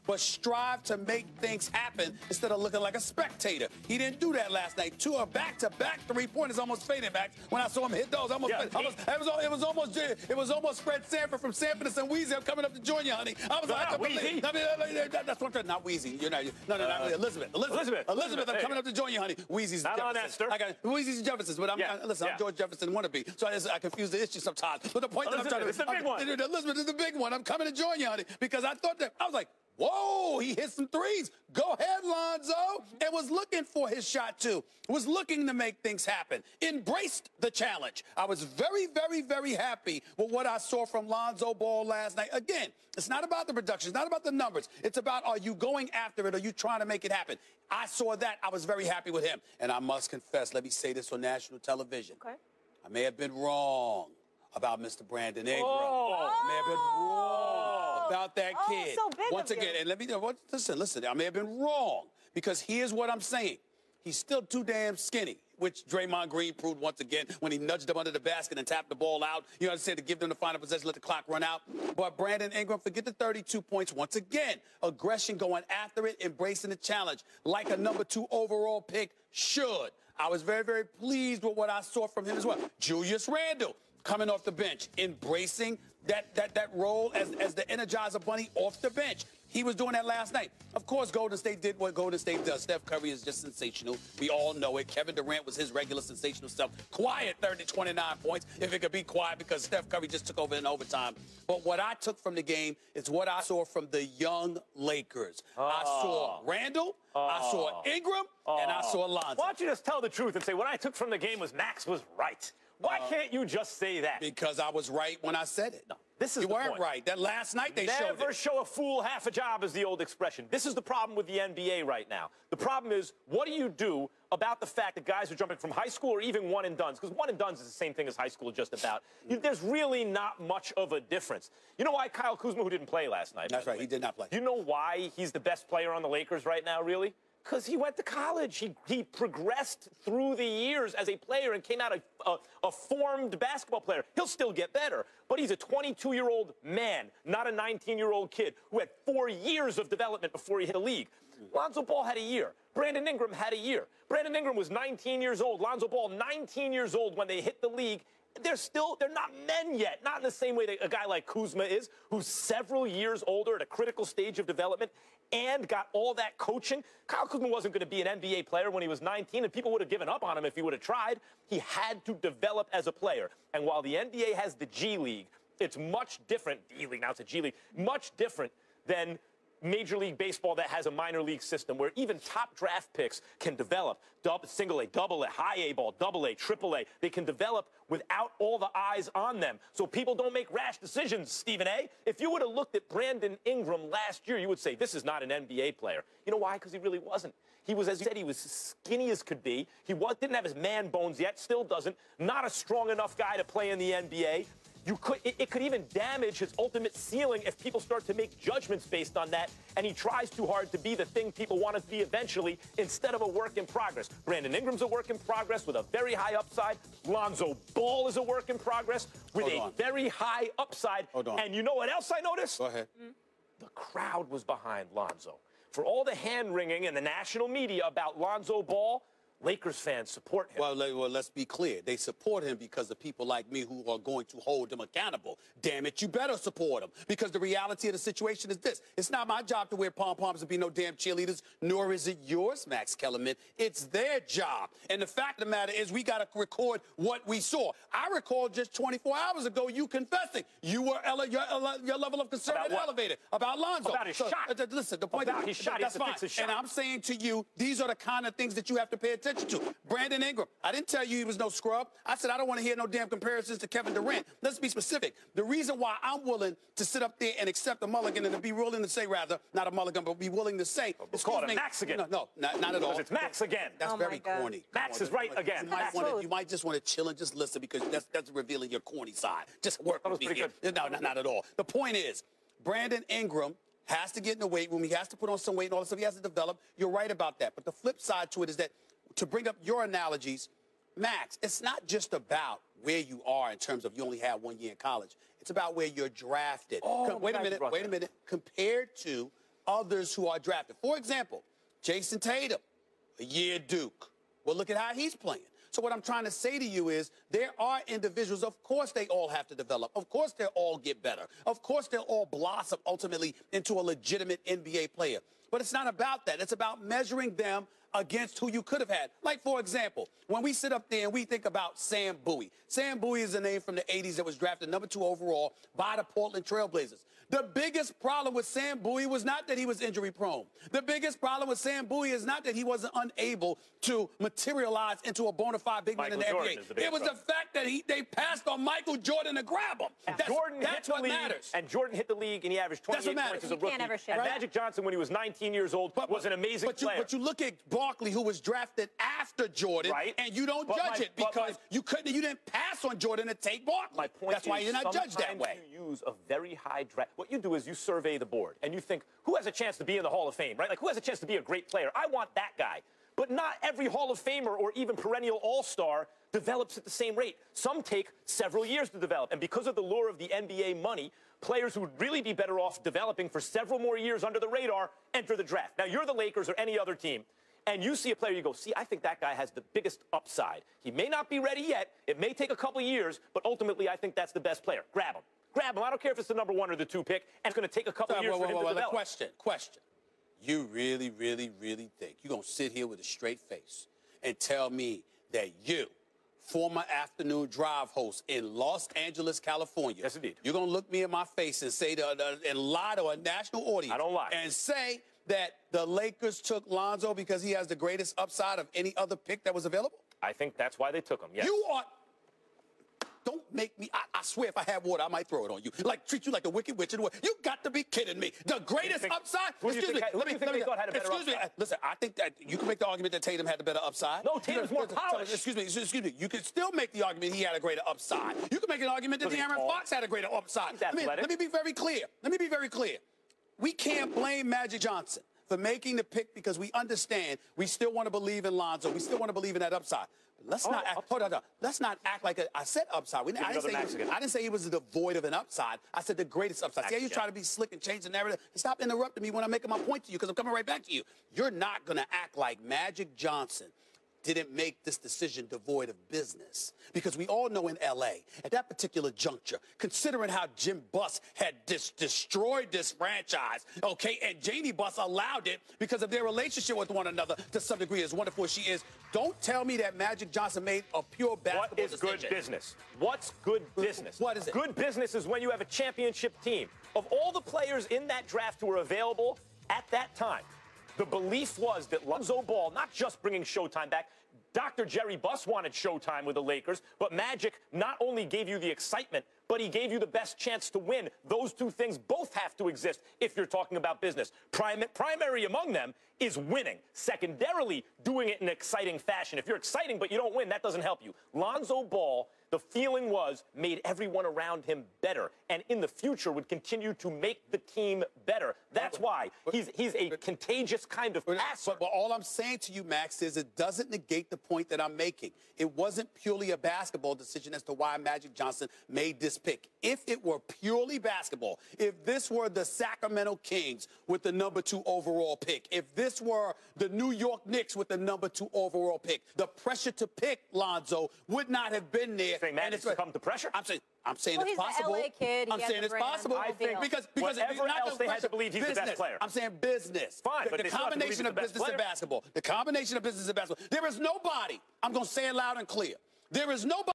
but strive to make things happen instead of looking like a spectator. He didn't do that last night. Two back-to-back three-pointers almost faded back. When I saw him hit those, it was almost Fred Sanford from Sanford and Weezy coming up to join you, honey. I was like, that's what I'm not Weezy. You're not. No, not Elizabeth. Elizabeth, I'm coming up to join you, honey. Weezy's not on Esther. Weezy's Jefferson's, but I'm George Jefferson wannabe. So I confuse the issue sometimes. But the point that I'm trying to it's the big one. Elizabeth is the big one. I'm coming to join you, honey, because I was like, whoa, he hit some threes. Go ahead, Lonzo. And was looking for his shot, too. Was looking to make things happen. Embraced the challenge. I was very, very, very happy with what I saw from Lonzo Ball last night. Again, it's not about the production. It's not about the numbers. It's about, are you going after it? Are you trying to make it happen? I saw that. I was very happy with him. And I must confess, let me say this on national television. Okay. I may have been wrong about Mr. Brandon Ingram. I may have been wrong about that kid. So big Once again, and let me listen, I may have been wrong because here's what I'm saying. He's still too damn skinny, which Draymond Green proved once again when he nudged him under the basket and tapped the ball out. You know what I'm saying? To give them the final possession, let the clock run out. But Brandon Ingram, forget the 32 points once again. Aggression, going after it, embracing the challenge like a number 2 overall pick should. I was very, very pleased with what I saw from him as well. Julius Randle, coming off the bench, embracing that role as the Energizer Bunny off the bench. He was doing that last night. Of course, Golden State did what Golden State does. Steph Curry is just sensational. We all know it. Kevin Durant was his regular sensational stuff. Quiet 29 points, if it could be quiet, because Steph Curry just took over in overtime. But what I took from the game is what I saw from the young Lakers. I saw Randall, I saw Ingram, and I saw Lonzo. Why don't you just tell the truth and say what I took from the game was Max was right? Why can't you just say that? Because I was right when I said it. No, this is you weren't right. That last night they showed it. Never show a fool half a job is the old expression. This is the problem with the NBA right now. The problem is, what do you do about the fact that guys are jumping from high school or even one and dones? Because one and dones is the same thing as high school just about. There's really not much of a difference. You know why Kyle Kuzma, who didn't play last night? That's right. He did not play. You know why he's the best player on the Lakers right now, really? Because he went to college. He progressed through the years as a player and came out a formed basketball player. He'll still get better, but he's a 22-year-old man, not a 19-year-old kid who had 4 years of development before he hit the league. Lonzo Ball had a year. Brandon Ingram had a year. Brandon Ingram was 19 years old. Lonzo Ball, 19 years old when they hit the league. They're not men yet, not in the same way that a guy like Kuzma is, who's several years older at a critical stage of development and got all that coaching. Kyle Kuzma wasn't going to be an NBA player when he was 19, and people would have given up on him if he would have tried. He had to develop as a player. And while the NBA has the G League, it's much different. D-League, now it's a G League. Much different than Major League Baseball that has a minor league system where even top draft picks can develop. Single A, double A, high A ball, double A, triple A. They can develop without all the eyes on them. So people don't make rash decisions, Stephen A. If you would have looked at Brandon Ingram last year, you would say, this is not an NBA player. You know why? Because he really wasn't. He was, as you said, he was skinny as could be. He didn't have his man bones yet, still doesn't. Not a strong enough guy to play in the NBA. It could even damage his ultimate ceiling if people start to make judgments based on that, and he tries too hard to be the thing people want to be eventually instead of a work in progress. Brandon Ingram's a work in progress with a very high upside. Lonzo Ball is a work in progress with a very high upside. And you know what else I noticed? Go ahead. The crowd was behind Lonzo. For all the hand-wringing in the national media about Lonzo Ball, Lakers fans support him. Well, let's be clear. They support him because of people like me who are going to hold him accountable. Damn it, you better support him. Because the reality of the situation is this. It's not my job to wear pom-poms and be no damn cheerleaders, nor is it yours, Max Kellerman. It's their job. And the fact of the matter is we got to record what we saw. I recall just 24 hours ago you confessing. You were your level of concern elevated about Lonzo. About his shot. Listen, the point about his shot. That's fine. And I'm saying to you, these are the kind of things that you have to pay attention to. Brandon Ingram, I didn't tell you he was no scrub. I said I don't want to hear no damn comparisons to Kevin Durant. Let's be specific. The reason why I'm willing to sit up there and accept a mulligan and to be willing to say, rather, not a mulligan, but be willing to say. It's called a Max again. No, not at all. Because it's Max again. That's very corny. Max is right again. You might just want to chill and just listen because that's revealing your corny side. Just work with me here. No, not at all. The point is, Brandon Ingram has to get in the weight room. He has to put on some weight and all that stuff. He has to develop. You're right about that. But the flip side to it is that, to bring up your analogies, Max, it's not just about where you are in terms of you only have 1 year in college. It's about where you're drafted. Wait a minute. Compared to others who are drafted. For example, Jason Tatum, a year at Duke. Well, look at how he's playing. So what I'm trying to say to you is there are individuals, of course they all have to develop. Of course they'll all get better. Of course they'll all blossom ultimately into a legitimate NBA player. But it's not about that. It's about measuring them against who you could have had. Like, for example, when we sit up there and we think about Sam Bowie. Sam Bowie is a name from the 80s that was drafted number 2 overall by the Portland Trailblazers. The biggest problem with Sam Bowie was not that he was injury prone. The biggest problem with Sam Bowie is not that he wasn't unable to materialize into a bona fide big man in the NBA. It was the fact that they passed on Michael Jordan to grab him. That's what matters. And Jordan hit the league and he averaged 28 points as a rookie. And Magic Johnson, when he was 19 years old, was an amazing player. But you look at Barkley, who was drafted after Jordan, and you don't judge it because you didn't pass on Jordan to take Barkley. My point That's why you're not judged that way. You use a very high draft. What you do is you survey the board and you think, who has a chance to be in the Hall of Fame, right? Like, who has a chance to be a great player? I want that guy. But not every Hall of Famer or even perennial all-star develops at the same rate. Some take several years to develop. And because of the lure of the NBA money, players who would really be better off developing for several more years under the radar enter the draft. Now, you're the Lakers or any other team, and you see a player, you go, see, I think that guy has the biggest upside. He may not be ready yet. It may take a couple years, but ultimately, I think that's the best player. Grab him. Grab him. I don't care if it's the number 1 or the 2 pick, and it's going to take a couple years for him to develop. Question. You really, really, really think you're going to sit here with a straight face and tell me that you, former afternoon drive host in Los Angeles, California. Yes, indeed. You're going to look me in my face and say and lie to a national audience. I don't lie. And say that the Lakers took Lonzo because he has the greatest upside of any other pick that was available? I think that's why they took him, yes. You are... Don't make me, I swear if I had water, I might throw it on you. Like, treat you like the Wicked Witch. You got to be kidding me. The greatest upside? Excuse me. Listen, I think that you can make the argument that Tatum had the better upside. No, Tatum's more polished. Excuse me. You can still make the argument he had a greater upside. You can make an argument that De'Aaron Fox had a greater upside. Let me be very clear. We can't blame Magic Johnson for making the pick because we understand we still want to believe in Lonzo. We still want to believe in that upside. Let's not act, hold on. Let's not act like I said upside. I didn't say he was devoid of an upside. I said the greatest upside. See how you try to be slick and change the narrative? Stop interrupting me when I'm making my point to you because I'm coming right back to you. You're not going to act like Magic Johnson didn't make this decision devoid of business. Because we all know in L.A., at that particular juncture, considering how Jim Buss had destroyed this franchise, okay, and Janie Buss allowed it because of their relationship with one another to some degree, as wonderful as she is, don't tell me that Magic Johnson made a pure basketball decision. What is good business? What's good business? What is it? Good business is when you have a championship team. Of all the players in that draft who were available at that time, the belief was that Lonzo Ball, not just bringing Showtime back, Dr. Jerry Buss wanted Showtime with the Lakers, but Magic not only gave you the excitement, but he gave you the best chance to win. Those two things both have to exist if you're talking about business. Primary among them is winning. Secondarily, doing it in an exciting fashion. If you're exciting but you don't win, that doesn't help you. Lonzo Ball, the feeling was, made everyone around him better, and in the future would continue to make the team better. That's why he's a contagious kind of passer. But all I'm saying to you, Max, is it doesn't negate the point that I'm making. It wasn't purely a basketball decision as to why Magic Johnson made this pick. If it were purely basketball, if this were the Sacramento Kings with the number 2 overall pick, if this were the New York Knicks with the number 2 overall pick, the pressure to pick Lonzo would not have been there. Magic's succumbed to pressure? I'm saying it's possible. He's the LA kid. I'm saying it's possible. I think because whatever else they had to believe he's the best player. I'm saying business. Fine, but the combination of business and basketball. The combination of business and basketball. There is nobody. I'm going to say it loud and clear. There is nobody.